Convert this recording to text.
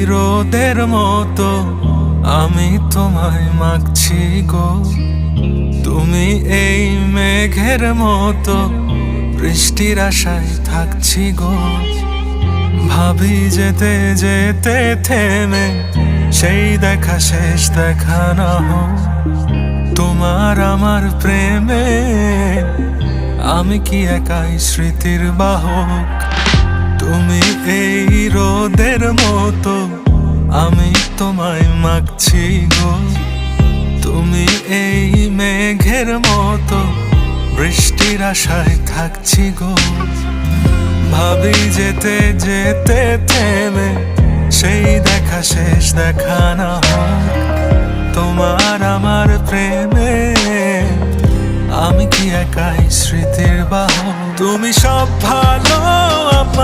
রোদের মতো আমি তোমায় মাগছি গো, তুমি এই মেঘের মতো বৃষ্টির আশায় থাকছি গো। ভাবি যেতে যেতে থেমে সেই দেখা শেষ দেখা না হোক, তোমার আমার প্রেমে আমি কি একাই স্মৃতির বাহক। তুমি এই রোদের মতো আমি তোমায় মাগছি গো, তুমি এই মেঘের মতো বৃষ্টির আশায় থাকছি গো। ভাবি যেতে যেতে থেমে সেই দেখা শেষ দেখা না হোক, তোমার আমার প্রেমে আমি কি একাই স্মৃতির বাহক। তুমি সব ভালো আমার